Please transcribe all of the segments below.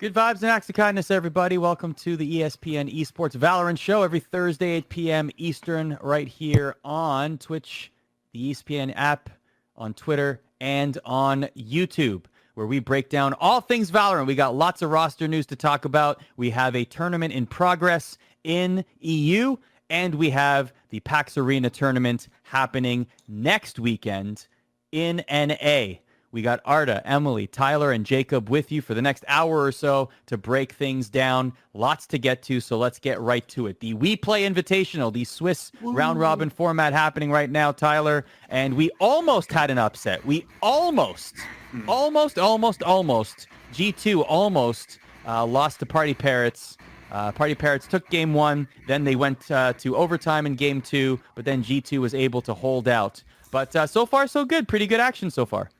Good vibes and acts of kindness, everybody. Welcome to the ESPN Esports VALORANT Show every Thursday, 8 p.m. Eastern, right here on Twitch, the ESPN app, on Twitter, and on YouTube, where we break down all things Valorant. We got lots of roster news to talk about. We have a tournament in progress in EU, and we have the PAX Arena tournament happening next weekend in NA. We got Arda, Emily, Tyler, and Jacob with you for the next hour or so to break things down. Lots to get to, so let's get right to it. The WePlay Invitational, the Swiss round-robin format happening right now, Tyler. And we almost had an upset. We almost, G2 almost lost to Party Parrots. Party Parrots took game one, then they went to overtime in game two, but then G2 was able to hold out. But so far, so good. Pretty good action so far.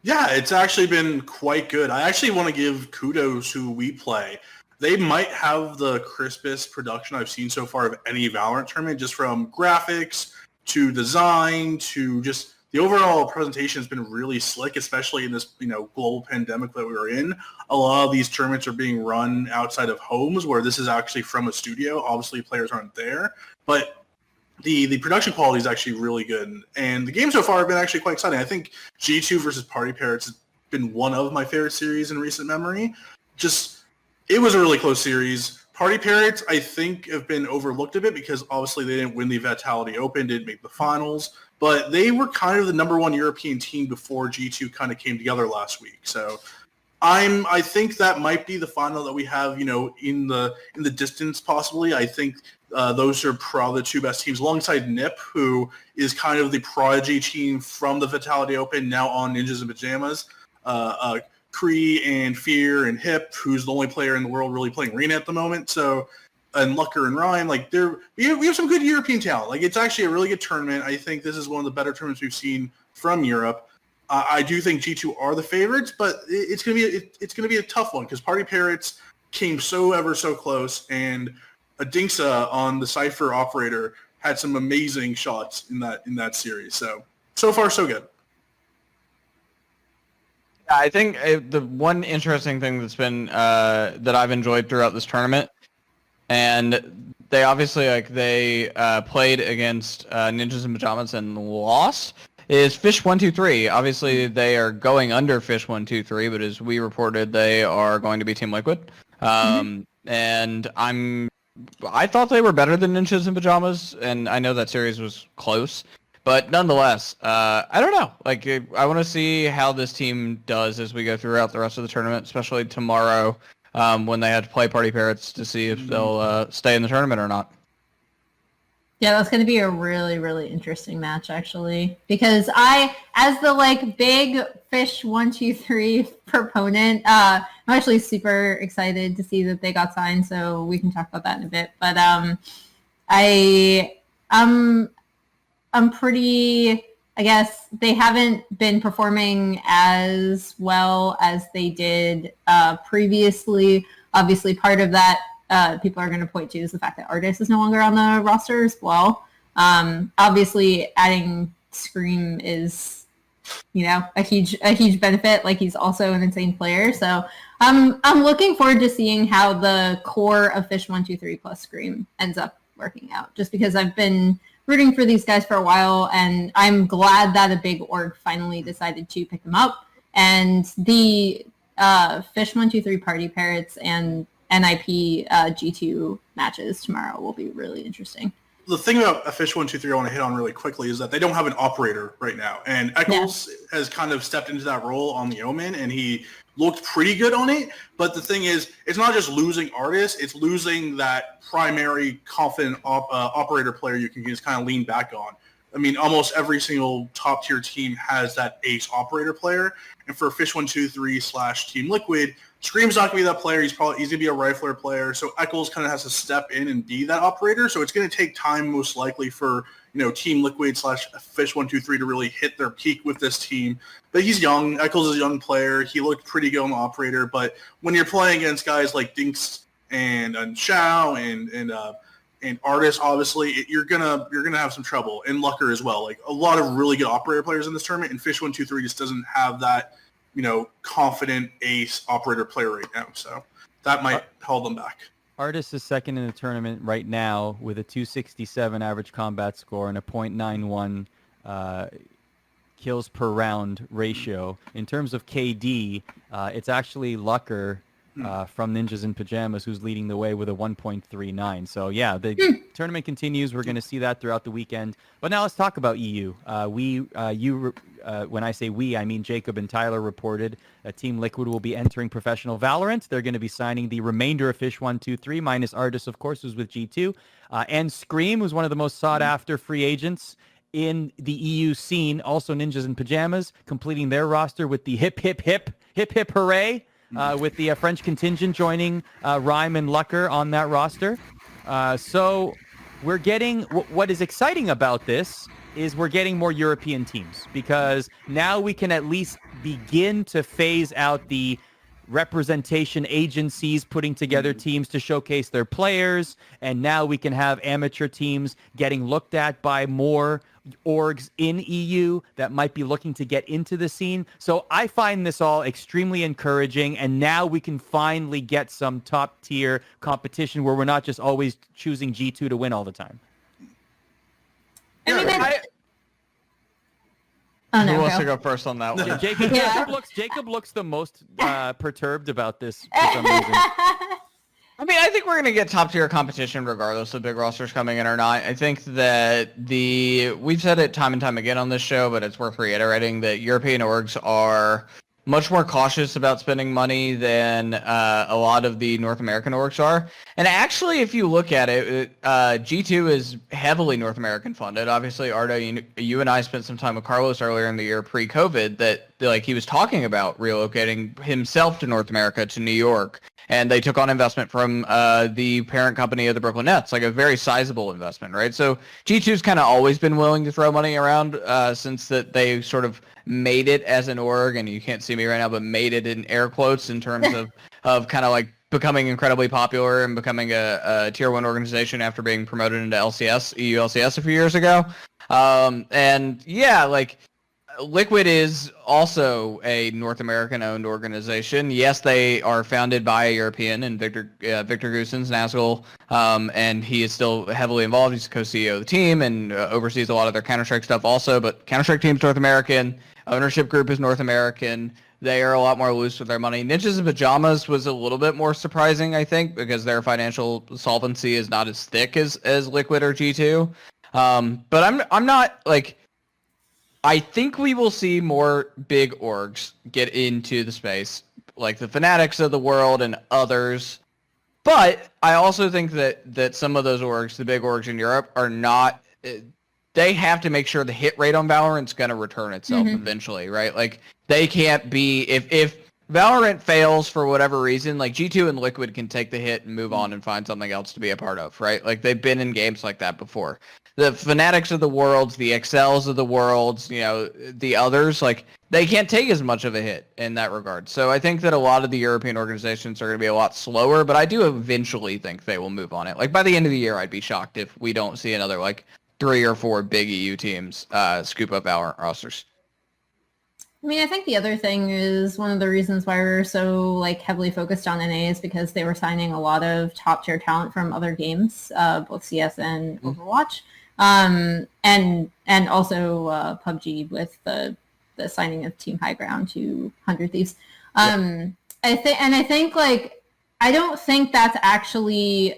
Yeah, it's actually been quite good. I actually want to give kudos to WePlay. They might have the crispest production I've seen so far of any Valorant tournament, just from graphics to design to just the overall presentation has been really slick, especially in this global pandemic that we were in. A lot of these tournaments are being run outside of homes, where this is actually from a studio. Obviously, players aren't there, but the production quality is actually really good, and the games so far have been actually quite exciting. I think G2 versus Party Parrots has been one of my favorite series in recent memory. It was a really close series. Party Parrots, I think, have been overlooked a bit because obviously they didn't win the Vitality Open, didn't make the finals, but they were kind of the number one European team before G2 kind of came together last week. So I think that might be the final that we have, in the distance possibly. I think those are probably the two best teams alongside NIP, who is kind of the prodigy team from the Vitality Open, now on Ninjas in Pajamas. Kree and Fear and Hip, who's the only player in the world really playing Reyna at the moment. So, and Lucker and Ryan, we have some good European talent. It's actually a really good tournament. I think this is one of the better tournaments we've seen from Europe. I do think G2 are the favorites, but it's gonna be a tough one because Party Parrots came so ever so close, and Adinksa on the Cypher operator had some amazing shots in that series. So far so good. I think the one interesting thing that's been that I've enjoyed throughout this tournament, and they obviously played against Ninjas in Pajamas and lost, is Fish 123. Obviously, they are going under Fish 123, but as we reported, they are going to be Team Liquid. And I thought they were better than Ninjas in Pajamas, and I know that series was close. But nonetheless, I don't know. I want to see how this team does as we go throughout the rest of the tournament, especially tomorrow when they have to play Party Parrots, to see if they'll stay in the tournament or not. Yeah, that's going to be a really, really interesting match, actually. Because as the big Fish 123 proponent, I'm actually super excited to see that they got signed, so we can talk about that in a bit. But I'm pretty, I guess, they haven't been performing as well as they did previously. Obviously, part of that people are going to point to is the fact that Artis is no longer on the roster as well. Obviously, adding Scream is, a huge benefit. He's also an insane player. So I'm looking forward to seeing how the core of Fish 123 plus Scream ends up working out, just because I've been rooting for these guys for a while, and I'm glad that a big org finally decided to pick them up. And the Fish 123 Party Parrots and NIP G2 matches tomorrow will be really interesting. The thing about a Fish 123 I want to hit on really quickly is that they don't have an operator right now. And Eccles has kind of stepped into that role on the Omen, and he looked pretty good on it. But the thing is, it's not just losing artists, it's losing that primary confident operator player you can just kind of lean back on. I mean, almost every single top-tier team has that ace operator player. And for Fish 123 / Team Liquid, Scream's not going to be that player. He's going to be a rifler player. So Eccles kind of has to step in and be that operator. So it's going to take time, most likely, for Team Liquid / Fish 123 to really hit their peak with this team. But he's young. Eccles is a young player. He looked pretty good on the operator. But when you're playing against guys like Dinks and Shao and Artis, obviously, you're gonna have some trouble. And Lucker as well. A lot of really good operator players in this tournament, and Fish 123 just doesn't have that confident ace operator player right now. So that might hold them back. Artis is second in the tournament right now with a 267 average combat score and a .91 kills per round ratio. In terms of KD, it's actually Lucker from Ninjas in Pajamas who's leading the way with a 1.39. So yeah, the tournament continues. We're going to see that throughout the weekend. But now let's talk about EU. When I say we, I mean Jacob and Tyler reported Team Liquid will be entering professional Valorant. They're going to be signing the remainder of Fish 123, minus Artis, of course, who's with G2. And Scream, who's one of the most sought-after free agents in the EU scene. Also Ninjas in Pajamas, completing their roster with the hip, hip, hip, hip, hip, hooray, with the French contingent joining Rhyme and Lucker on that roster. So we're getting, what is exciting about this is we're getting more European teams, because now we can at least begin to phase out the representation agencies putting together teams to showcase their players, and now we can have amateur teams getting looked at by more orgs in EU that might be looking to get into the scene. So I find this all extremely encouraging, and now we can finally get some top tier competition where we're not just always choosing G2 to win all the time. I mean, Who wants to go first on that one? Jacob looks the most perturbed about this for some reason. I mean, I think we're going to get top tier competition regardless of big rosters coming in or not. I think that we've said it time and time again on this show, but it's worth reiterating that European orgs are much more cautious about spending money than a lot of the North American orgs are. And actually, if you look at it, G2 is heavily North American funded. Obviously, Arda, you and I spent some time with Carlos earlier in the year pre-COVID that he was talking about relocating himself to North America, to New York. And they took on investment from the parent company of the Brooklyn Nets, like a very sizable investment, right? So G2's kind of always been willing to throw money around since that they sort of made it as an org, and you can't see me right now, but made it in air quotes in terms of kind of like becoming incredibly popular and becoming a tier 1 organization after being promoted into LCS, EU LCS a few years ago. And yeah, like Liquid is also a North American-owned organization. Yes, they are founded by a European, and Victor Goossens, Nazgul, and he is still heavily involved. He's the co-CEO of the team and oversees a lot of their Counter-Strike stuff also, but Counter-Strike team's North American. Ownership group is North American. They are a lot more loose with their money. Ninjas in Pajamas was a little bit more surprising, I think, because their financial solvency is not as thick as Liquid or G2. But I'm not, like... I think we will see more big orgs get into the space, like the Fanatics of the world and others. But I also think that some of those orgs, the big orgs in Europe, are not... They have to make sure the hit rate on Valorant's going to return itself eventually, right? Like, they can't be... If Valorant fails for whatever reason, like G2 and Liquid can take the hit and move on and find something else to be a part of, right? Like, they've been in games like that before. The Fanatics of the world, the Excels of the world, the others, like, they can't take as much of a hit in that regard. So I think that a lot of the European organizations are going to be a lot slower, but I do eventually think they will move on it. Like, by the end of the year, I'd be shocked if we don't see another, 3 or 4 big EU teams scoop up Valorant rosters. I mean, I think the other thing is one of the reasons why we're so heavily focused on NA is because they were signing a lot of top tier talent from other games, both CS and Overwatch. And also PUBG with the signing of Team High Ground to 100 Thieves. I think I don't think that's actually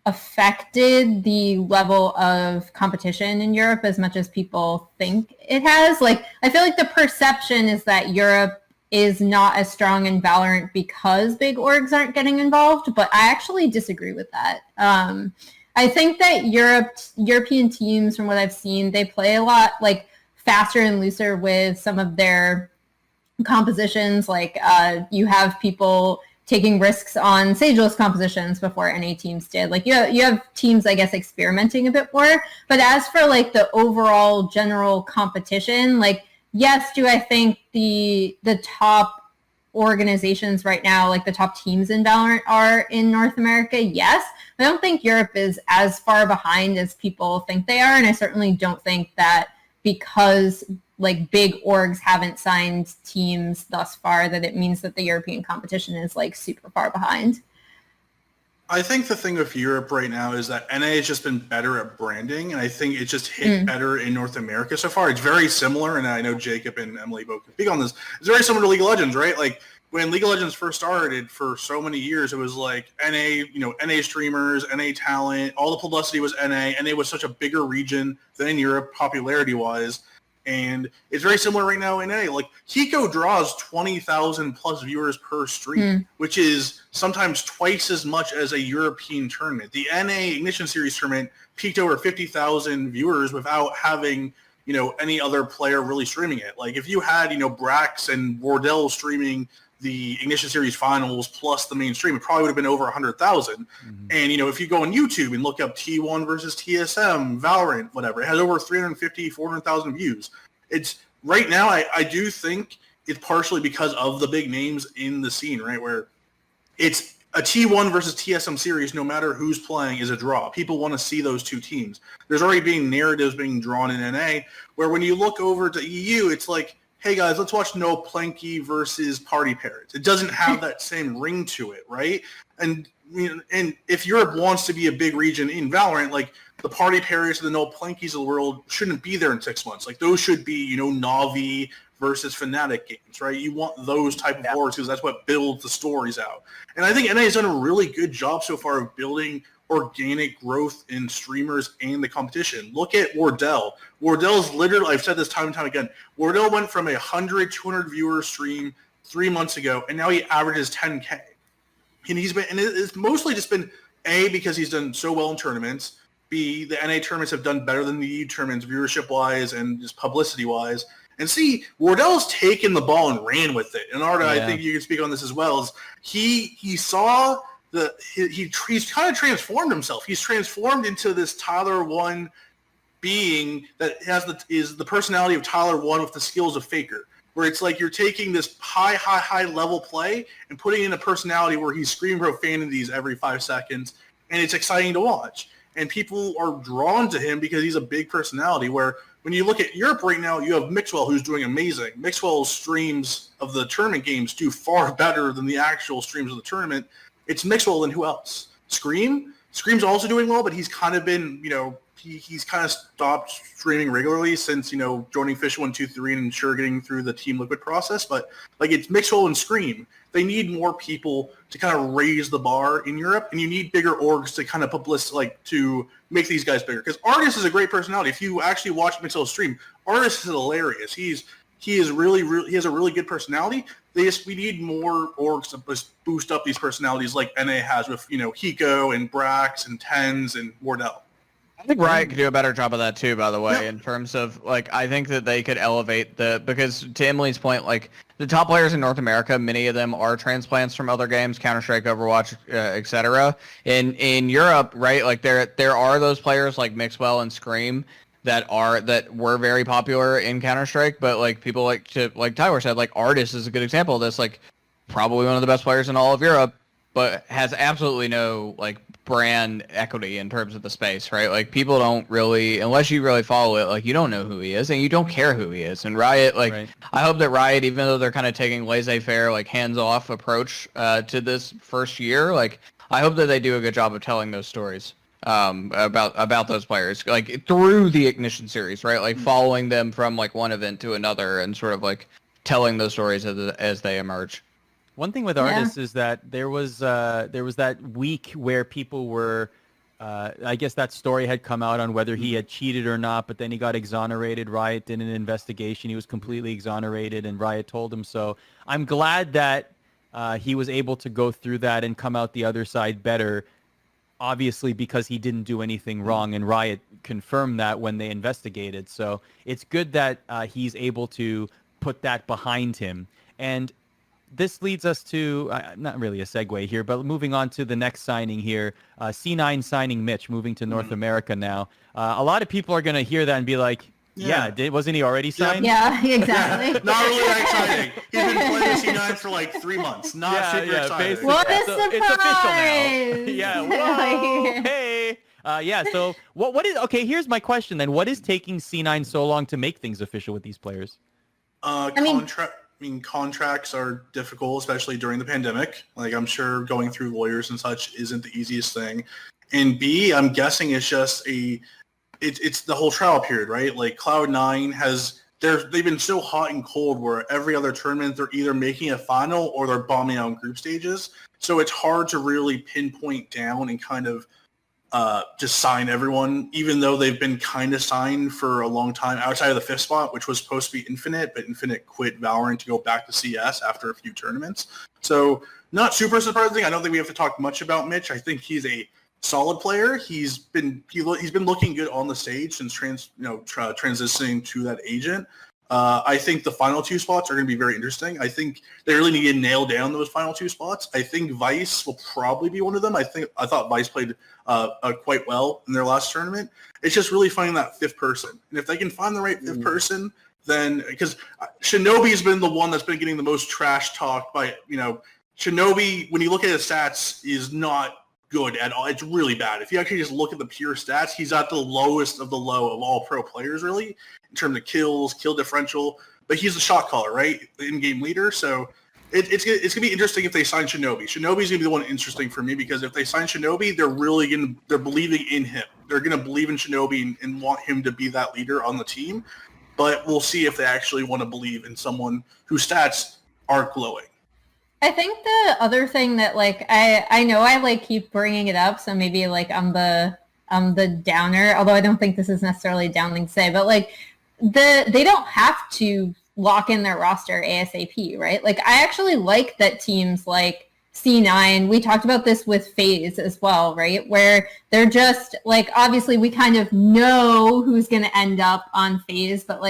affected the level of competition in Europe as much as people think it has. I feel like the perception is that Europe is not as strong in Valorant because big orgs aren't getting involved, but I actually disagree with that. I think that European teams, from what I've seen, they play a lot faster and looser with some of their compositions. You have people taking risks on Sageless compositions before NA teams did. You have teams, I guess, experimenting a bit more. But as for the overall general competition, yes, do I think the top organizations right now, the top teams in Valorant are in North America? Yes. I don't think Europe is as far behind as people think they are, and I certainly don't think that because like big orgs haven't signed teams thus far, that it means that the European competition is like super far behind. I think the thing with Europe right now is that NA has just been better at branding, and I think it's just hit better in North America so far. It's very similar, and I know Jacob and Emily both can speak on this. It's very similar to League of Legends, right? Like when League of Legends first started, for so many years, it was like NA, NA streamers, NA talent, all the publicity was NA. NA was such a bigger region than in Europe, popularity-wise. And it's very similar right now in NA. Like Hiko draws 20,000 plus viewers per stream, which is sometimes twice as much as a European tournament. The NA Ignition Series tournament peaked over 50,000 viewers without having, any other player really streaming it. Like if you had, Brax and Wardell streaming the Ignition Series finals plus the main stream, it probably would have been over 100,000. And, if you go on YouTube and look up T1 versus TSM, Valorant, whatever, it has over 350, 400,000 views. It's right now, I do think it's partially because of the big names in the scene, right, where it's a T1 versus TSM series, no matter who's playing, is a draw. People want to see those two teams. There's already being narratives being drawn in NA, where when you look over to EU, it's like, hey guys, let's watch No Planky versus Party Parrots. It doesn't have that same ring to it, right? And if Europe wants to be a big region in Valorant, like the Party Parrots and the No Plankies of the world shouldn't be there in 6 months. Like those should be, Navi versus Fnatic games, right? You want those type of wars because that's what builds the stories out. And I think NA has done a really good job so far of building organic growth in streamers and the competition. Look at Wardell. Wardell's literally, I've said this time and time again, Wardell went from 100, 200 viewer stream 3 months ago, and now he averages 10K. And it's mostly just been A, because he's done so well in tournaments, B, the NA tournaments have done better than the EU tournaments viewership-wise and just publicity-wise, and C, Wardell's taken the ball and ran with it. And Arda, I think you can speak on this as well, is he saw he's kind of transformed himself. He's transformed into this Tyler 1 being that is the personality of Tyler 1 with the skills of Faker, where it's like you're taking this high level play and putting in a personality where he's screaming profanities every 5 seconds, and it's exciting to watch. And people are drawn to him because he's a big personality, where when you look at Europe right now, you have Mixwell, who's doing amazing. Mixwell's streams of the tournament games do far better than the actual streams of the tournament. It's Mixwell and who else? Scream? Scream's also doing well, but he's kind of been, he's kind of stopped streaming regularly since, joining Fish 123 and ensure getting through the Team Liquid process. But, it's Mixwell and Scream. They need more people to kind of raise the bar in Europe, and you need bigger orgs to kind of to make these guys bigger. Because Artis is a great personality. If you actually watch Mixwell's stream, Artis is hilarious. He has a really good personality. We need more orgs to boost up these personalities like NA has with, Hiko and Brax and Tens and Wardell. I think Riot could do a better job of that too, by the way, in terms of, I think that they could elevate because to Emily's point, the top players in North America, many of them are transplants from other games, Counter-Strike, Overwatch, etc. In Europe, right, there are those players like Mixwell and Scream that were very popular in Counter-Strike, but people like Tyler said, Artis is a good example of this, probably one of the best players in all of Europe, but has absolutely no brand equity in terms of the space, right? People don't really, unless you really follow it, you don't know who he is and you don't care who he is. And Riot, right. I hope that Riot, even though they're kind of taking laissez-faire, hands-off approach to this first year, I hope that they do a good job of telling those stories about those players, through the Ignition series, right? Following them from one event to another and sort of telling those stories as they emerge. One thing with artists is that there was that week where people were, I guess that story had come out on whether he had cheated or not, but then he got exonerated. Riot did an investigation. He was completely exonerated, and Riot told him so. I'm glad that he was able to go through that and come out the other side better, obviously because he didn't do anything wrong, and Riot confirmed that when they investigated. So it's good that he's able to put that behind him. And this leads us to, not really a segue here, but moving on to the next signing here, C9 signing Mitch, moving to North America now. A lot of people are going to hear that and be like, wasn't he already signed? Yeah, exactly. Not really that exciting. He's been playing with C9 for 3 months. Not super exciting. What a surprise! It's official now. Yeah, whoa, hey. Yeah, so what is okay? Here's my question then: what is taking C9 so long to make things official with these players? Contracts are difficult, especially during the pandemic. Like, I'm sure going through lawyers and such isn't the easiest thing. And B, I'm guessing it's just it's the whole trial period, right? Like, Cloud9 they've been so hot and cold where every other tournament they're either making a final or they're bombing out in group stages. So it's hard to really pinpoint down and kind of just sign everyone, even though they've been kind of signed for a long time outside of the fifth spot, which was supposed to be Infinite, but Infinite quit Valorant to go back to CS after a few tournaments. So not super surprising. I don't think we have to talk much about Mitch. I think he's a solid player. He's been looking good on the stage since transitioning to that agent. I think the final two spots are going to be very interesting. I think they really need to nail down those final two spots. I think Vice will probably be one of them. I thought Vice played quite well in their last tournament. It's just really finding that fifth person. And if they can find the right fifth person, then because Shinobi's been the one that's been getting the most trash talk by, Shinobi, when you look at his stats, is not good at all. It's really bad. If you actually just look at the pure stats, he's at the lowest of the low of all pro players, really, in terms of kills, kill differential. But he's the shot caller, right? The in-game leader. So it's going to be interesting if they sign Shinobi. Shinobi's going to be the one interesting for me because if they sign Shinobi, they're believing in him. They're going to believe in Shinobi and want him to be that leader on the team. But we'll see if they actually want to believe in someone whose stats aren't glowing. I think the other thing that I know I keep bringing it up, so maybe I'm the downer, although I don't think this is necessarily a down thing to say, but they don't have to lock in their roster ASAP, right? I actually like that teams like C9, we talked about this with FaZe as well, right? Where they're just obviously we kind of know who's going to end up on FaZe, but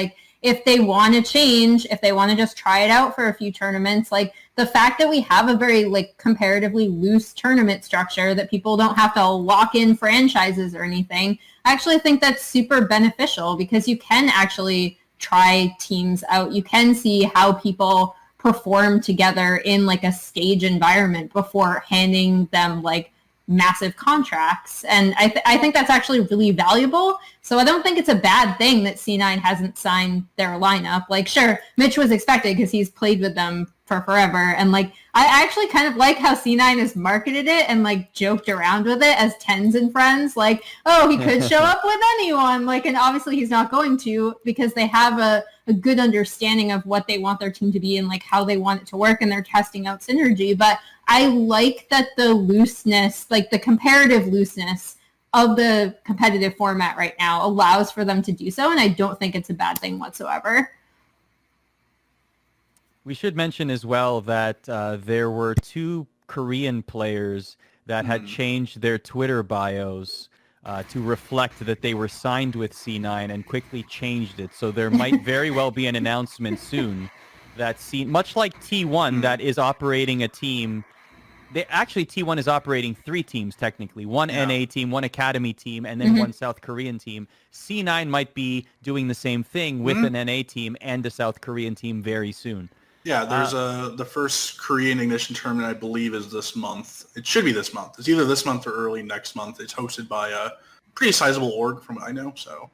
if they want to change, if they want to just try it out for a few tournaments, the fact that we have a very comparatively loose tournament structure that people don't have to lock in franchises or anything, I actually think that's super beneficial because you can actually try teams out. You can see how people perform together in a stage environment before handing them massive contracts. And I think that's actually really valuable. So I don't think it's a bad thing that C9 hasn't signed their lineup. Sure, Mitch was expected because he's played with them for forever. And I actually kind of like how C9 has marketed it and joked around with it as Tens and Friends. Oh, he could show up with anyone. And obviously he's not going to because they have a good understanding of what they want their team to be and how they want it to work, and they're testing out synergy. But I like that the looseness, the comparative looseness of the competitive format right now allows for them to do so, and I don't think it's a bad thing whatsoever. We should mention as well that there were two Korean players that had changed their Twitter bios to reflect that they were signed with C9 and quickly changed it. So there might very well be an announcement soon that much like T1 that is operating a team. T1 is operating three teams technically, one NA team, one Academy team, and then one South Korean team. C9 might be doing the same thing with an NA team and a South Korean team very soon. Yeah, there's the first Korean Ignition tournament, I believe, is this month. It should be this month. It's either this month or early next month. It's hosted by a pretty sizable org from what I know. So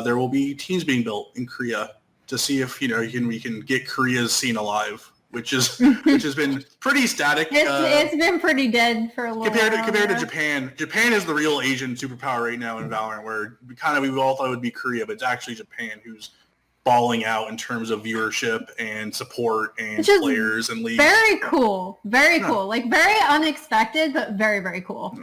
there will be teams being built in Korea to see if we can get Korea's scene alive, which has been pretty static. It's been pretty dead for a little while. Compared to Japan. Japan is the real Asian superpower right now in Valorant, where we all thought it would be Korea, but it's actually Japan who's balling out in terms of viewership and support and players and leagues. Very cool. Very cool. Very unexpected, but very, very cool.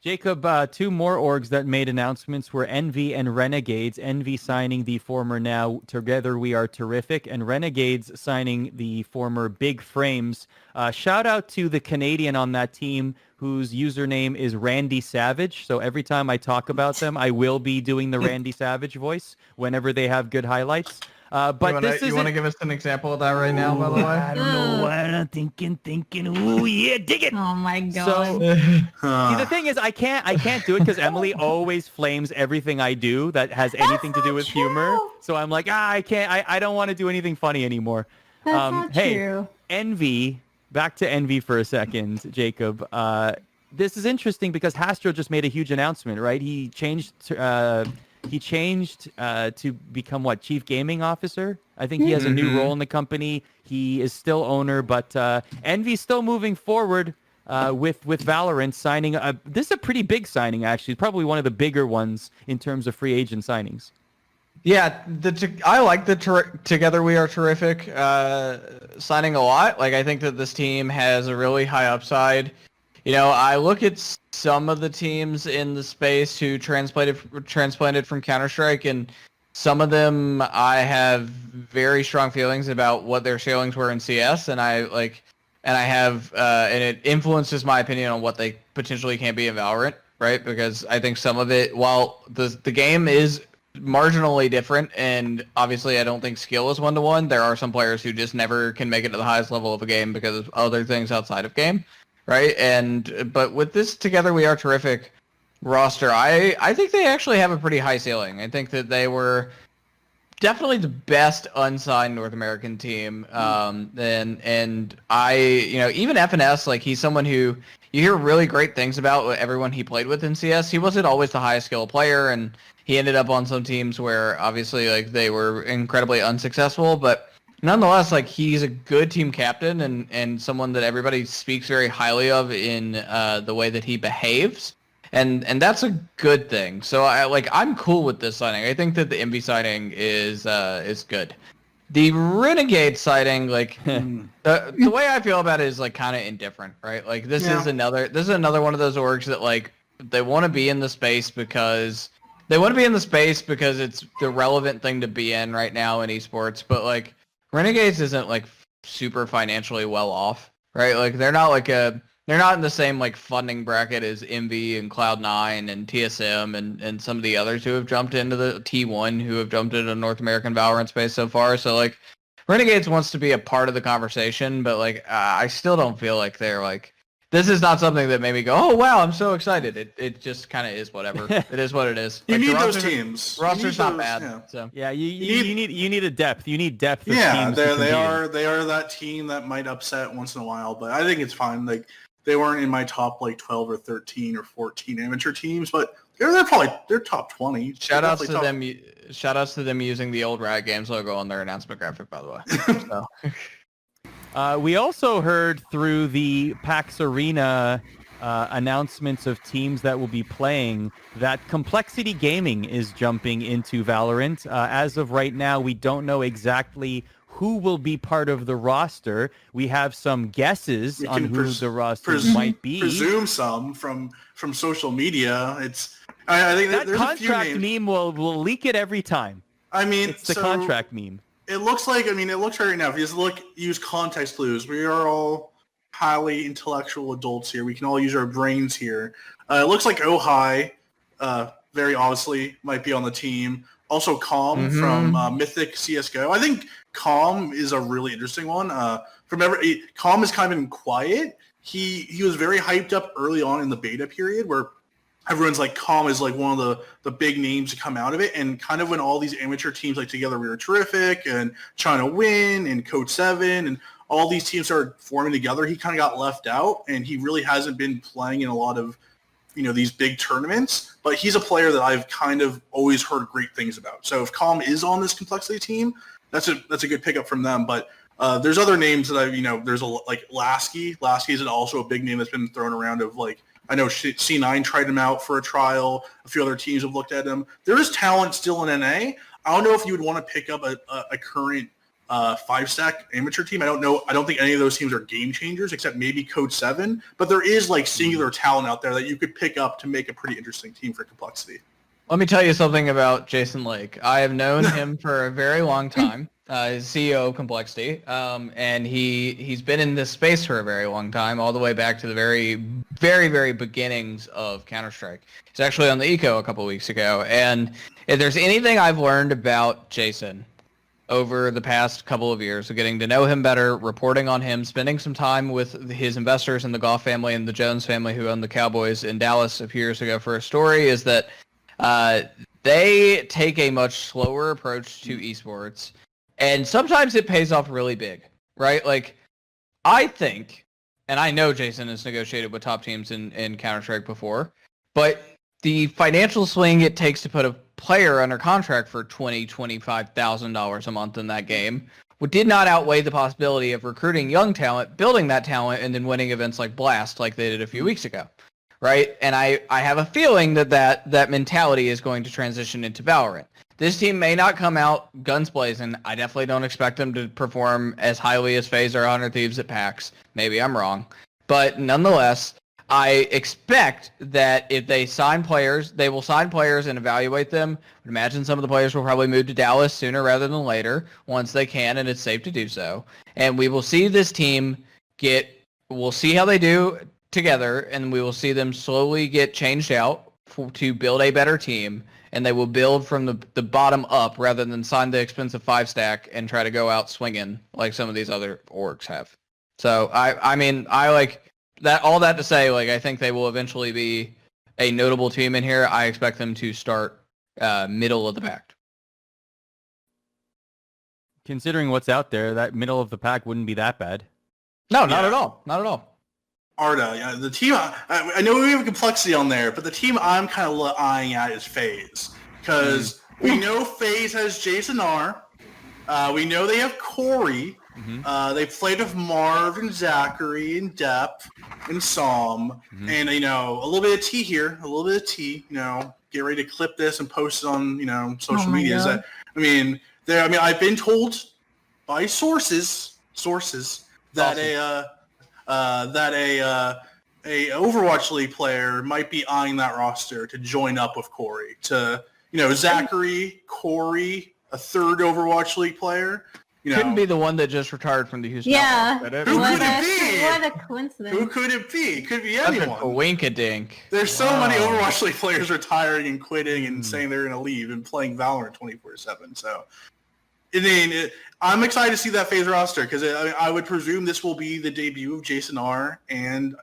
Jacob, two more orgs that made announcements were Envy and Renegades. Envy signing the former now Together We Are Terrific, and Renegades signing the former Big Frames. Shout out to the Canadian on that team whose username is Randy Savage. So every time I talk about them, I will be doing the Randy Savage voice whenever they have good highlighghts. But you want to give us an example of that right now, by the way? I don't know what I'm thinking. Ooh, yeah, dig it. Oh my god. So see, the thing is, I can't do it because Emily always flames everything I do that has anything to do with humor. So I'm like, I can't. I don't want to do anything funny anymore. That's not true. Envy. Back to Envy for a second, Jacob. this is interesting because Hastro just made a huge announcement, right? He changed to become what, Chief Gaming Officer? I think he has a new role in the company. He is still owner, but Envy's still moving forward with Valorant signing. This is a pretty big signing, actually. Probably one of the bigger ones in terms of free agent signings. Yeah, I like the Together We Are Terrific signing a lot. Like, I think that this team has a really high upside. You know, I look at some of the teams in the space who transplanted from Counter-Strike, and some of them I have very strong feelings about what their ceilings were in CS, and and it influences my opinion on what they potentially can be in Valorant, right? Because I think some of it, while the game is marginally different, and obviously I don't think skill is 1-to-1, there are some players who just never can make it to the highest level of a game because of other things outside of game. Right, but with this Together We Are Terrific roster, I think they actually have a pretty high ceiling. I think that they were definitely the best unsigned North American team. And I, even FNS, like, he's someone who you hear really great things about everyone he played with in CS. He wasn't always the highest skill player, and he ended up on some teams where obviously like they were incredibly unsuccessful, but nonetheless, like, he's a good team captain and someone that everybody speaks very highly of in the way that he behaves, and that's a good thing. So I'm cool with this signing. I think that the MV signing is good. The Renegade signing, like, the way I feel about it is like kind of indifferent, right? Like, this is another one of those orgs that, like, they want to be in the space because it's the relevant thing to be in right now in esports, but like, Renegades isn't like super financially well off, right? Like, they're not in the same like funding bracket as Envy and Cloud9 and TSM and some of the others who have jumped into the T1, who have jumped into North American Valorant space so far. So like, Renegades wants to be a part of the conversation, but like, I still don't feel like they're like, this is not something that made me go, oh wow, I'm so excited. It just kind of is whatever. It is what it is. You like, need those teams. Roster's not bad. Yeah. So yeah, you need a depth. You need depth. Of yeah, teams they are that team that might upset once in a while, but I think it's fine. Like, they weren't in my top like 12 or 13 or 14 amateur teams, but they're probably top 20. Shout outs to them using the old Riot Games logo on their announcement graphic, by the way. So. We also heard through the PAX Arena announcements of teams that will be playing that Complexity Gaming is jumping into Valorant. As of right now, we don't know exactly who will be part of the roster. We have some guesses on who the roster might be. Presume some from social media. I think that there's contract a few names. meme will leak it every time. I mean, it's the contract meme. It looks right now. If you just use context clues, we are all highly intellectual adults here. We can all use our brains here. It looks like Ohai, very obviously, might be on the team. Also, Calm from Mythic CSGO. I think Calm is a really interesting one. Calm has kind of been quiet. He was very hyped up early on in the beta period, where everyone's like, Calm is like one of the big names to come out of it. And kind of when all these amateur teams, like Together We Are Terrific and China Win and Code 7 and all these teams started forming together, he kind of got left out, and he really hasn't been playing in a lot of, these big tournaments. But he's a player that I've kind of always heard great things about. So if Calm is on this Complexity team, that's a good pickup from them. But there's other names that there's like Lasky. Lasky is also a big name that's been thrown around of like, I know C9 tried him out for a trial. A few other teams have looked at him. There is talent still in NA. I don't know if you would want to pick up a current 5-stack amateur team. I don't know. I don't think any of those teams are game changers except maybe Code 7. But there is like singular talent out there that you could pick up to make a pretty interesting team for Complexity. Let me tell you something about Jason Lake. I have known him for a very long time. He's CEO of Complexity, and he's been in this space for a very long time, all the way back to the very, very, very beginnings of Counter-Strike. He's actually on the Eco a couple of weeks ago, and if there's anything I've learned about Jason over the past couple of years, of getting to know him better, reporting on him, spending some time with his investors in the Goff family and the Jones family who owned the Cowboys in Dallas a few years ago for a story, is that they take a much slower approach to esports. And sometimes it pays off really big, right? Like, I think and I know Jason has negotiated with top teams in Counter-Strike before, but the financial swing it takes to put a player under contract for $25,000 a month in that game did not outweigh the possibility of recruiting young talent, building that talent, and then winning events like Blast like they did a few weeks ago, right? And I have a feeling that mentality is going to transition into Valorant. This team may not come out guns blazing. I definitely don't expect them to perform as highly as FaZe or 100 Thieves at PAX. Maybe I'm wrong. But nonetheless, I expect that if they sign players, they will sign players and evaluate them. I imagine some of the players will probably move to Dallas sooner rather than later once they can, and it's safe to do so. And we will see this team we'll see how they do together, and we will see them slowly get changed out to build a better team, and they will build from the bottom up rather than sign the expensive 5-stack and try to go out swinging like some of these other orgs have. So, I mean, I like that. All that to say, like, I think they will eventually be a notable team in here. I expect them to start middle of the pack. Considering what's out there, that middle of the pack wouldn't be that bad. No, not at all. Not at all. Arda, the team, I know we have complexity on there, but the team I'm kind of eyeing at is FaZe. Because we know FaZe has Jason R. We know they have Corey. They played with Marv and Zachary and Depp and Psalm. And, you know, a little bit of tea here, a little bit of tea, you know, get ready to clip this and post it on, you know, social media. That, I've been told by sources that a Overwatch League player might be eyeing that roster to join up with Corey. To, you know, Zachary, Corey, a third Overwatch League player. You know, couldn't be the one that just retired from the Houston. Yeah. Outlaws, Who could it be? What a coincidence. Who could it be? Could be That's anyone. a wink-a-dink. There's so many Overwatch League players retiring and quitting and saying they're going to leave and playing Valorant 24/7. So, I mean, I'm excited to see that FaZe roster because I would presume this will be the debut of Jason R. and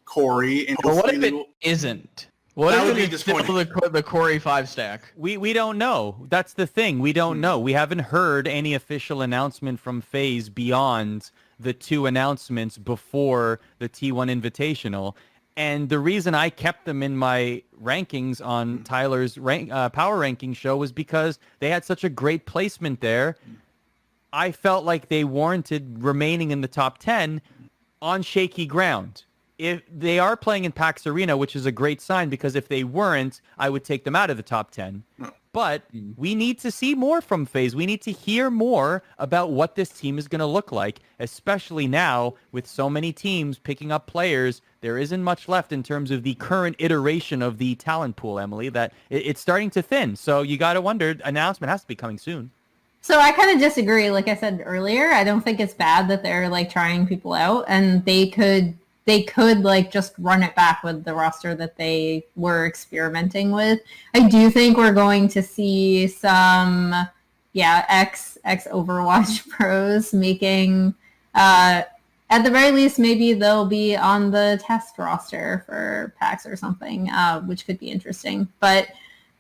Corey. And But what if it isn't? What That would if be it's still disappointing. the Corey 5-stack? We don't know. That's the thing. We don't know. We haven't heard any official announcement from FaZe beyond the 2 announcements before the T1 Invitational. And the reason I kept them in my rankings on Tyler's power ranking show was because they had such a great placement there. I felt like they warranted remaining in the top 10 on shaky ground. If they are playing in PAX Arena, which is a great sign, because if they weren't, I would take them out of the top 10. But we need to see more from FaZe. We need to hear more about what this team is going to look like, especially now with so many teams picking up players. There isn't much left in terms of the current iteration of the talent pool, Emily, that it's starting to thin. So you got to wonder, announcement has to be coming soon. So I kind of disagree. Like I said earlier, I don't think it's bad that they're like trying people out, and they could like just run it back with the roster that they were experimenting with. I do think we're going to see some, ex Overwatch pros making, at the very least, maybe they'll be on the test roster for PAX or something, which could be interesting. But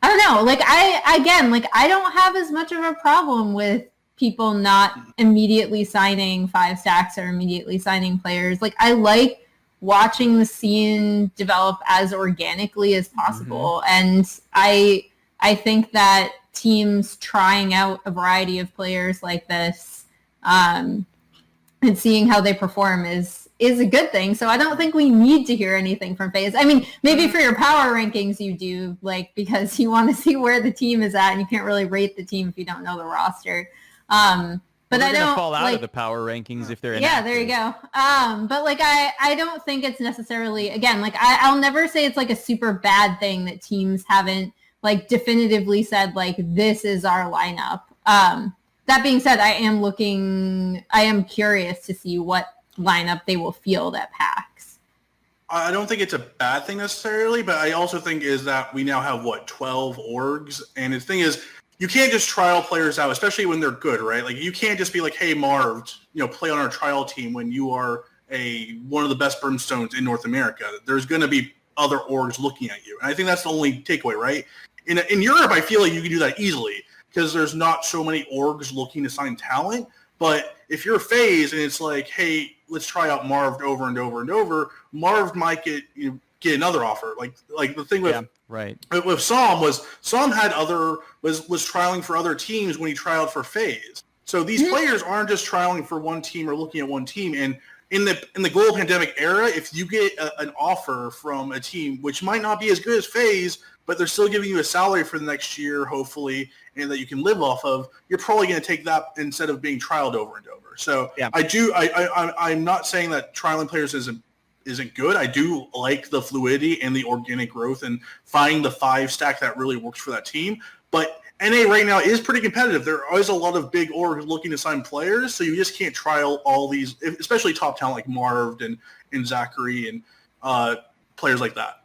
I don't know. Like I don't have as much of a problem with people not immediately signing 5-stacks or immediately signing players. Like I like watching the scene develop as organically as possible. And I think that teams trying out a variety of players like this and seeing how they perform is a good thing. So I don't think we need to hear anything from FaZe. I mean, maybe for your power rankings you do, like, because you want to see where the team is at, and you can't really rate the team if you don't know the roster. But I don't fall out of the power rankings if they're inactive. There you go. But like I don't think it's necessarily, again, like I'll never say it's like a super bad thing that teams haven't like definitively said like this is our lineup. That being said, I am curious to see what lineup they will field at PAX. I don't think it's a bad thing necessarily, but I also think is that we now have 12 orgs, and the thing is, you can't just trial players out, especially when they're good, right? Like you can't just be like, "Hey, Marv, play on our trial team" when you are one of the best brimstones in North America. There's going to be other orgs looking at you, and I think that's the only takeaway, right? In Europe, I feel like you can do that easily because there's not so many orgs looking to sign talent. But if you're FaZe and it's like, hey, let's try out Marv over and over and over, Marv might get another offer. Like the thing with with Psalm was was trialing for other teams when he trialed for FaZe. So these players aren't just trialing for one team or looking at one team. And in the global pandemic era, if you get an offer from a team which might not be as good as FaZe, but they're still giving you a salary for the next year, hopefully, and that you can live off of, you're probably going to take that instead of being trialed over and over. So I'm not saying that trialing players isn't good. I do like the fluidity and the organic growth and finding the 5 stack that really works for that team. But NA right now is pretty competitive. There is a lot of big orgs looking to sign players, so you just can't trial all these, especially top talent like Marv and Zachary and players like that.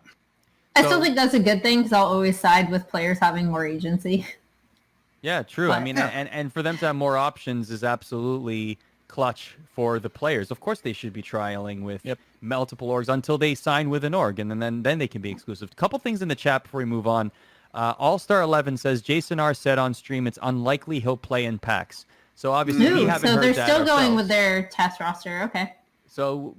I still think that's a good thing because I'll always side with players having more agency. Yeah, true. I mean, and for them to have more options is absolutely clutch for the players. Of course, they should be trialing with multiple orgs until they sign with an org, and then they can be exclusive. A couple things in the chat before we move on. All-Star 11 says, Jason R. said on stream it's unlikely he'll play in PAX. So obviously we haven't heard that. So they're still going ourselves. with their test roster. Okay. So,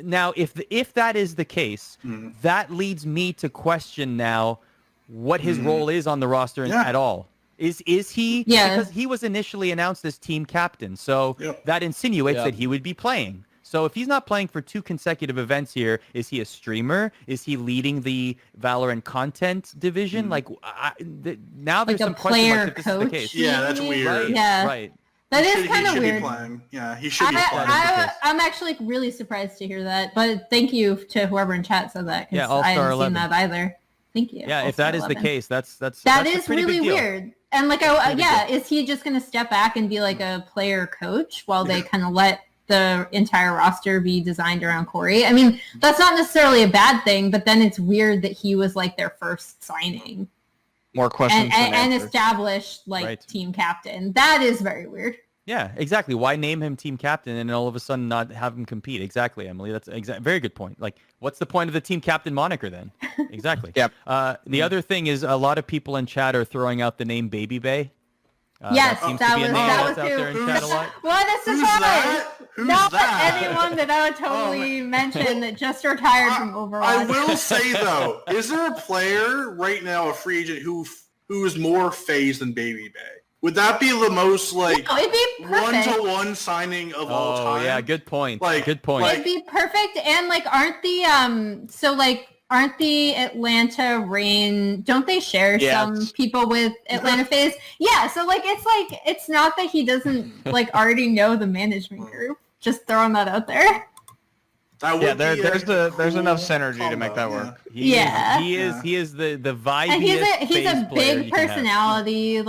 now if that is the case, that leads me to question now what his role is on the roster at all. Is he? Yeah. Because he was initially announced as team captain, so that insinuates that he would be playing. So if he's not playing for 2 consecutive events here, is he a streamer? Is he leading the Valorant content division? Now there's some question marks if this is the case. Yeah, that's weird. Right? Yeah. Right. That is kind of weird. Yeah, he should be playing. I'm actually really surprised to hear that, but thank you to whoever in chat said that because I haven't seen that either. Thank you. Yeah, if that is the case, that's that is really weird. And is he just going to step back and be like a player coach while they kind of let the entire roster be designed around Corey? I mean, that's not necessarily a bad thing, but then it's weird that he was like their first signing. More questions and established team captain. That is very weird. Yeah, exactly. Why name him team captain and all of a sudden not have him compete? Exactly, Emily. That's very good point. Like, what's the point of the team captain moniker then? Exactly. The other thing is a lot of people in chat are throwing out the name Baby Bay. Yes, that was out there in chat a lot. What a surprise! Not anyone that I would totally mention that just retired from Overwatch. I will say though, is there a player right now, a free agent who is more FaZe than Baby Bay? Would that be the most one-to-one signing of all time? Oh yeah, good point. Good point. It'd be perfect, and aren't the Atlanta Reign? Don't they share some people with Atlanta FaZe? Yeah, so it's not that he doesn't already know the management group. Just throwing that out there. There's enough synergy to make that work. He is the vibe. And he's a big personality.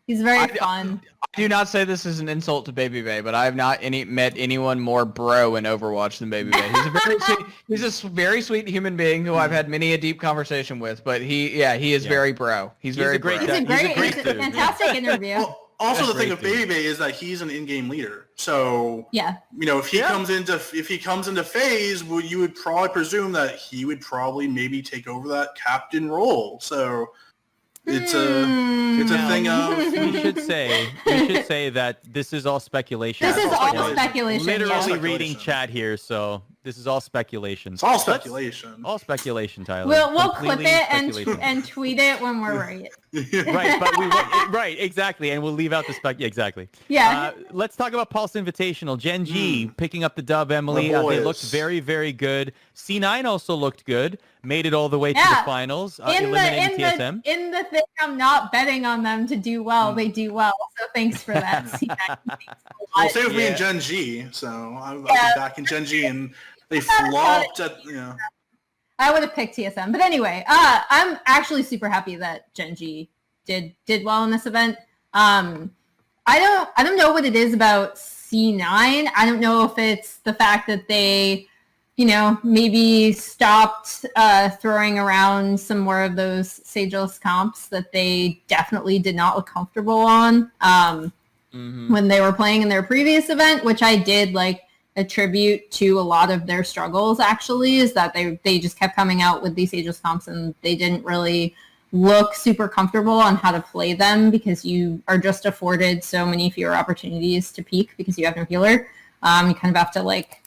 He's very fun. I do not say this as an insult to Baby Bay, but I have not met anyone more bro in Overwatch than Baby Bay. He's a very sweet human being who I've had many a deep conversation with. But he is very bro. He's a fantastic interview. Well, also, the thing with Baby Bay is that he's an in-game leader. So if he comes into FaZe, you would probably presume that he would probably maybe take over that captain role. So. It's a thing of we should say that this is all speculation. This is all speculation. Literally reading chat here, so this is all speculation. It's all speculation. All speculation, Tyler. We'll clip it and tweet it when we're right. Right, but exactly, and we'll leave out the exactly. Yeah. Let's talk about Pulse Invitational. Gen G picking up the dub. Emily, they looked very, very good. C9 also looked good. Made it all the way to the finals, eliminating TSM. In the thing, I'm not betting on them to do well. They do well, so thanks for that. Well, same with me and Gen G. So I'll be back in Gen G, and they flopped at I would have picked TSM, but anyway, I'm actually super happy that Gen G did well in this event. I don't know what it is about C9. I don't know if it's the fact that they maybe stopped throwing around some more of those Sageless comps that they definitely did not look comfortable on when they were playing in their previous event, which I did attribute to a lot of their struggles actually, is that they just kept coming out with these Sageless comps and they didn't really look super comfortable on how to play them because you are just afforded so many fewer opportunities to peek because you have no healer. You kind of have to like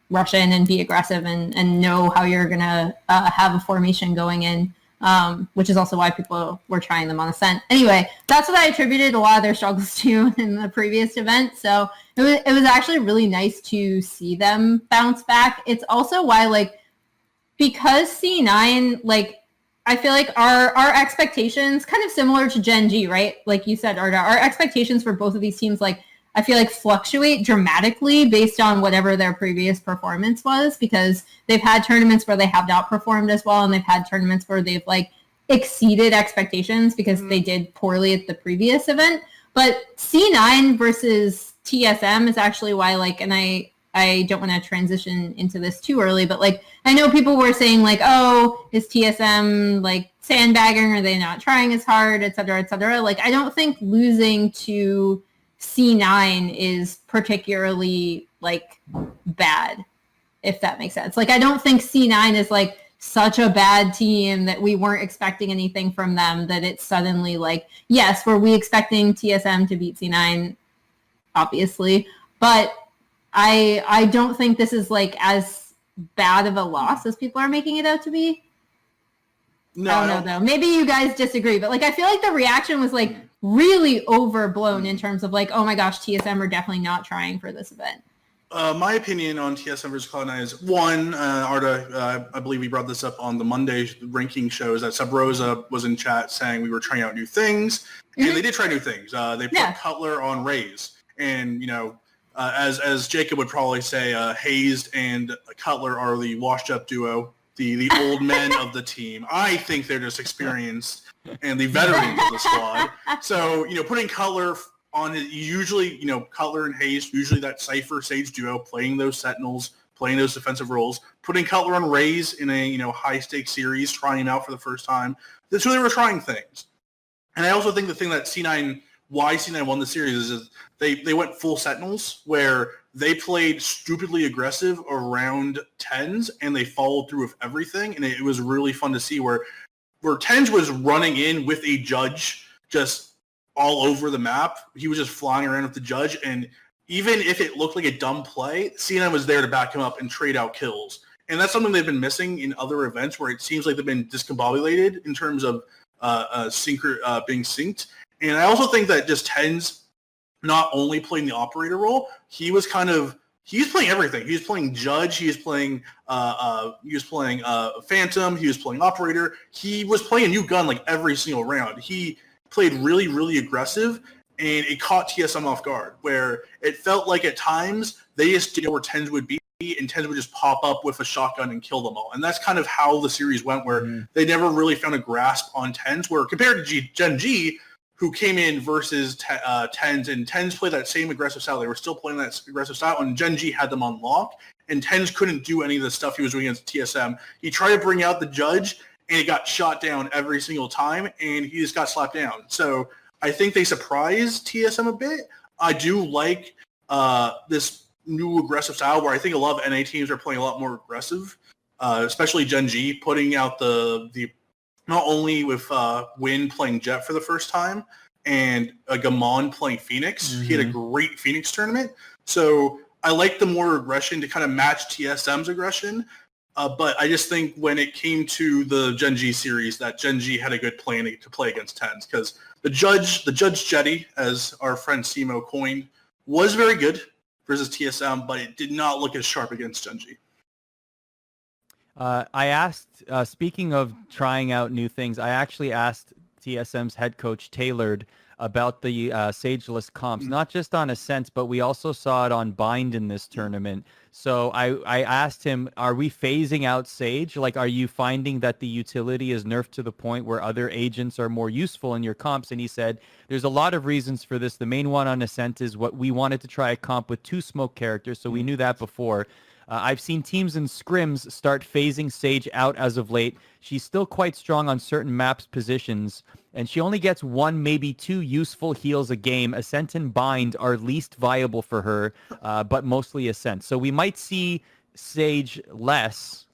rush in and be aggressive and know how you're going to have a formation going in, which is also why people were trying them on Ascent. Anyway, that's what I attributed a lot of their struggles to in the previous event. So it was actually really nice to see them bounce back. It's also why, like, because C9, like, I feel like our expectations, kind of similar to Gen G, right? Like you said, Arda, our expectations for both of these teams, like, I feel like fluctuate dramatically based on whatever their previous performance was, because they've had tournaments where they have not performed as well, and they've had tournaments where they've like exceeded expectations because they did poorly at the previous event. But C9 versus TSM is actually why, like, and I don't want to transition into this too early, but like I know people were saying like, oh, is TSM like sandbagging? Are they not trying as hard, et cetera, et cetera? Like, I don't think losing to C9 is particularly like bad, if that makes sense. Like, I don't think C9 is like such a bad team that we weren't expecting anything from them, that it's suddenly like, yes, were we expecting TSM to beat C9? Obviously, but I don't think this is like as bad of a loss as people are making it out to be. No, I don't know though. Maybe you guys disagree, but like I feel like the reaction was like really overblown in terms of like, oh my gosh, TSM are definitely not trying for this event. My opinion on TSM versus Cloud9 is, one, Arda, I believe we brought this up on the Monday ranking shows, that Sub Rosa was in chat saying we were trying out new things, and they did try new things. They put Cutler on Raze, and you know, as Jacob would probably say, Hazed and Cutler are the washed-up duo, the old men of the team. I think they're just experienced and the veterans of the squad. So, you know, putting Cutler on it, usually, you know, Cutler and Hazed, usually that Cypher Sage duo, playing those Sentinels, playing those defensive roles, putting Cutler on Raze in a, you know, high-stakes series, trying him out for the first time. That's where they were trying things. And I also think the thing that C9, why C9 won the series is they went full Sentinels, where they played stupidly aggressive around Tens, and they followed through with everything. And it was really fun to see where Tens was running in with a Judge just all over the map. He was just flying around with the Judge, and even if it looked like a dumb play, C9 was there to back him up and trade out kills. And that's something they've been missing in other events where it seems like they've been discombobulated in terms of being synced. And I also think that just Tens not only playing the operator role, he was playing everything. He was playing Judge, he was playing Phantom, he was playing operator. He was playing a new gun like every single round. He played really, really aggressive, and it caught TSM off guard, where it felt like at times they just didn't know where Tens would be, and Tens would just pop up with a shotgun and kill them all. And that's kind of how the series went, where they never really found a grasp on Tens, where compared to Gen G, who came in versus Tens, and Tens played that same aggressive style. They were still playing that aggressive style, and Gen G had them on lock, and Tens couldn't do any of the stuff he was doing against TSM. He tried to bring out the Judge, and he got shot down every single time, and he just got slapped down. So I think they surprised TSM a bit. I do like this new aggressive style, where I think a lot of NA teams are playing a lot more aggressive, especially Gen G, putting out the not only with Win playing Jet for the first time and Gamon playing Phoenix. He had a great Phoenix tournament. So I like the more aggression to kind of match TSM's aggression. But I just think when it came to the Gen G series, that Gen G had a good plan to play against Tens, because the Judge Jetty, as our friend Simo coined, was very good versus TSM, but it did not look as sharp against Gen G. I asked, speaking of trying out new things, I actually asked TSM's head coach Tailored about the Sageless comps, not just on Ascent, but we also saw it on Bind in this tournament. So I asked him, are we phasing out Sage? Like, are you finding that the utility is nerfed to the point where other agents are more useful in your comps? And he said, there's a lot of reasons for this. The main one on Ascent is what we wanted to try a comp with 2 smoke characters, so we knew that before. I've seen teams in scrims start phasing Sage out as of late. She's still quite strong on certain maps positions, and she only gets 1, maybe 2 useful heals a game. Ascent and Bind are least viable for her, but mostly Ascent. So we might see Sage less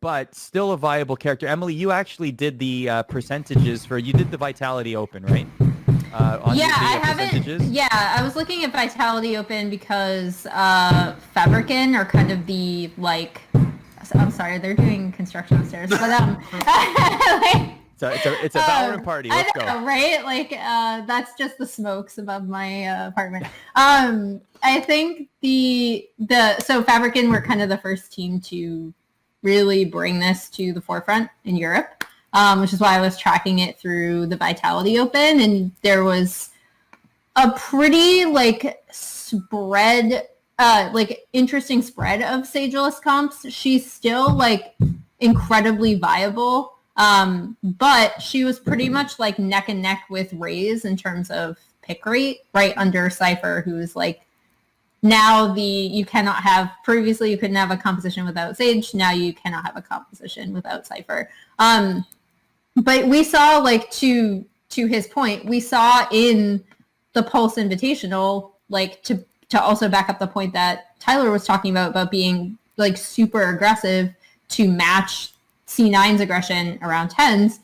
but still a viable character. Emily, you actually did the percentages you did the Vitality Open, right? I haven't. Yeah, I was looking at Vitality Open because Fabricant are kind of the I'm sorry, they're doing construction upstairs, but it's a Valorant party. Let's go. Right? That's just the smokes above my apartment. I think so Fabricant were kind of the first team to really bring this to the forefront in Europe. Which is why I was tracking it through the Vitality Open, and there was a pretty interesting spread of Sageless comps. She's still incredibly viable, but she was pretty much neck and neck with Raze in terms of pick rate, right under Cypher, who's now you cannot have, previously you couldn't have a composition without Sage, now you cannot have a composition without Cypher. But we saw, to his point, we saw in the Pulse Invitational, to also back up the point that Tyler was talking about being, super aggressive to match C9's aggression around 10s.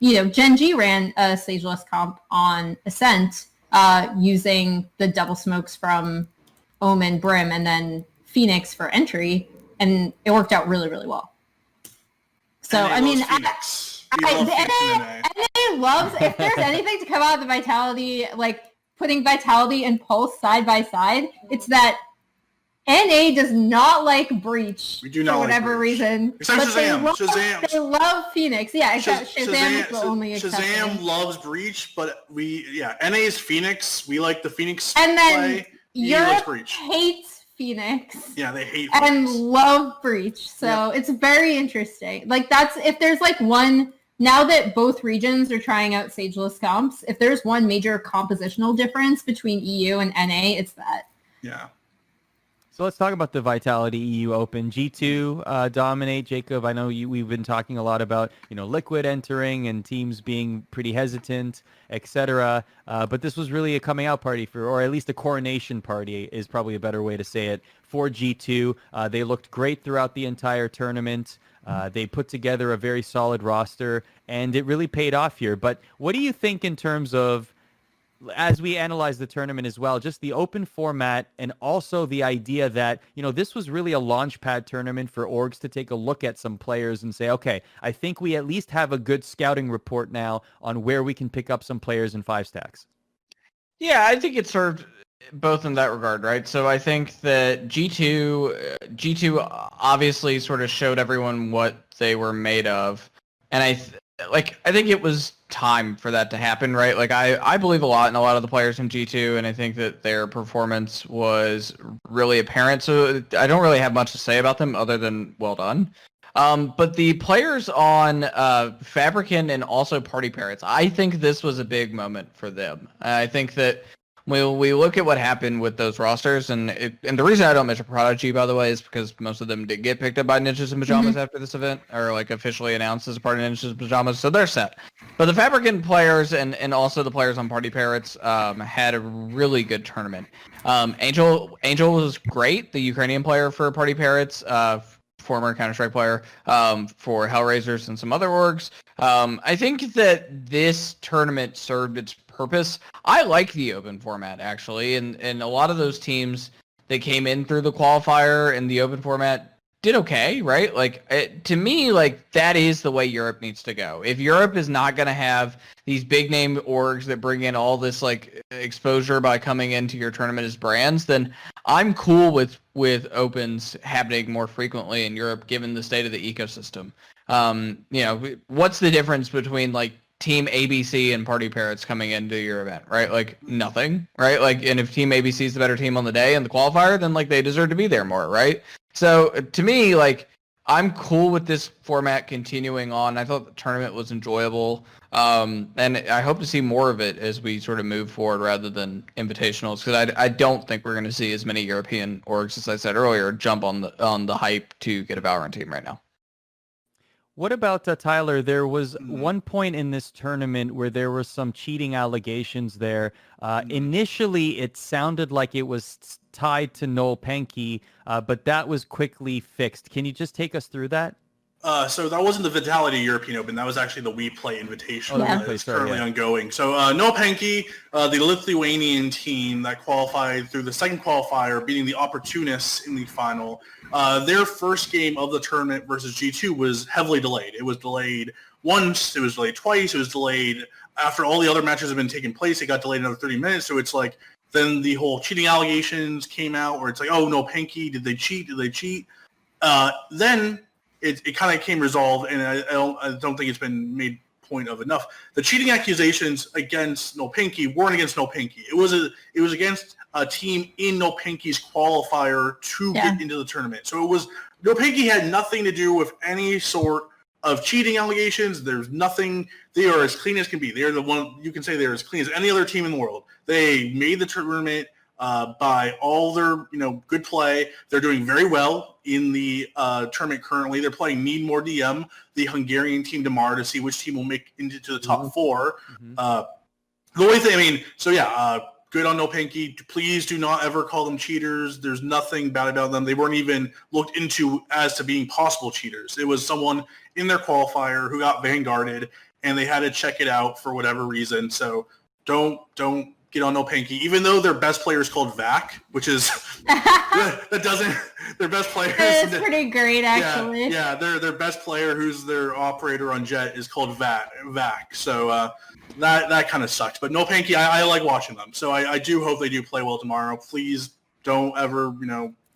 Gen G ran a Sageless comp on Ascent using the double smokes from Omen, Brim, and then Phoenix for entry, and it worked out really, really well. So, NA loves, if there's anything to come out of the Vitality, putting Vitality and Pulse side by side, it's that NA does not like Breach we do not for whatever reason. Except but Shazam. They love Phoenix. Yeah, except Shazam is the only exception. Shazam loves Breach, but NA's Phoenix. We like the Phoenix and then play. Europe hates Phoenix. Yeah, they hate Phoenix. And love Breach. So It's very interesting. That's, if there's one, now that both regions are trying out Sageless comps, if there's one major compositional difference between EU and NA, it's that. Yeah. So let's talk about the Vitality EU Open. G2 dominate. Jacob, I know we've been talking a lot about, Liquid entering and teams being pretty hesitant, etc. But this was really a coming out party or at least a coronation party is probably a better way to say it, for G2. They looked great throughout the entire tournament. They put together a very solid roster, and it really paid off here. But what do you think in terms of, as we analyze the tournament as well, just the open format and also the idea that, this was really a launch pad tournament for orgs to take a look at some players and say, okay, I think we at least have a good scouting report now on where we can pick up some players in 5 stacks. Yeah, I think it served both in that regard, right? So I think that G2 obviously sort of showed everyone what they were made of. And I think it was time for that to happen, right? I believe a lot in a lot of the players in G2, and I think that their performance was really apparent. So I don't really have much to say about them other than well done. But the players on Fabricant and also Party Parrots, I think this was a big moment for them. I think that when we look at what happened with those rosters, and the reason I don't mention Prodigy, by the way, is because most of them did get picked up by Ninjas in Pajamas after this event, or officially announced as a part of Ninjas in Pajamas, so they're set. But the Fabricant players and also the players on Party Parrots had a really good tournament. Angel was great, the Ukrainian player for Party Parrots, former Counter-Strike player for Hellraisers and some other orgs. I think that this tournament served its purpose. I like the open format, actually, and a lot of those teams that came in through the qualifier and the open format did okay, right? To me, that is the way Europe needs to go. If Europe is not going to have these big name orgs that bring in all this exposure by coming into your tournament as brands, then I'm cool with opens happening more frequently in Europe, given the state of the ecosystem. What's the difference between Team ABC and Party Parrots coming into your event, right? Nothing, right? And if Team ABC is the better team on the day and the qualifier, then they deserve to be there more, right? So to me, I'm cool with this format continuing on. I thought the tournament was enjoyable, and I hope to see more of it as we sort of move forward rather than invitationals, because I don't think we're going to see as many European orgs, as I said earlier, jump on the hype to get a Valorant team right now. What about Tyler? There was one point in this tournament where there were some cheating allegations there. Initially, it sounded like it was tied to Noel Penke, but that was quickly fixed. Can you just take us through that? So that wasn't the Vitality European Open. That was actually the WePlay Invitational Yeah. that is currently ongoing. So Nopenki, the Lithuanian team that qualified through the second qualifier, beating the Opportunists in the final. Their first game of the tournament versus G2 was heavily delayed. It was delayed once. It was delayed twice. It was delayed after all the other matches have been taking place. It got delayed another 30 minutes. So it's like then the whole cheating allegations came out where it's like, oh, Nopenki, did they cheat? Did they cheat? Then it kind of came resolved, and I don't think it's been made point of enough. The cheating accusations against Nopenki weren't against Nopenki. It was against a team in Nopenki's qualifier to get into the tournament. So it was Nopenki had nothing to do with any sort of cheating allegations. There's nothing. They are as clean as can be. They're the one you can say they're as clean as any other team in the world. They made the tournament by all their good play. They're doing very well in the tournament currently. They're playing Need More DM, the Hungarian team tomorrow, to see which team will make into the top four. The only thing, good on Nopenki. Please do not ever call them cheaters. There's nothing bad about them. They weren't even looked into as to being possible cheaters. It was someone in their qualifier who got vanguarded, and they had to check it out for whatever reason. So don't get on Nopenki, even though their best player is called Vac, which is that doesn't their best player. It's pretty great, actually. Yeah, their best player, who's their operator on Jet, is called Vac. So that kind of sucks. But Nopenki, I like watching them. So I do hope they do play well tomorrow. Please don't ever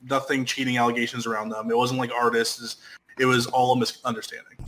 nothing cheating allegations around them. It wasn't like artists. It was all a misunderstanding.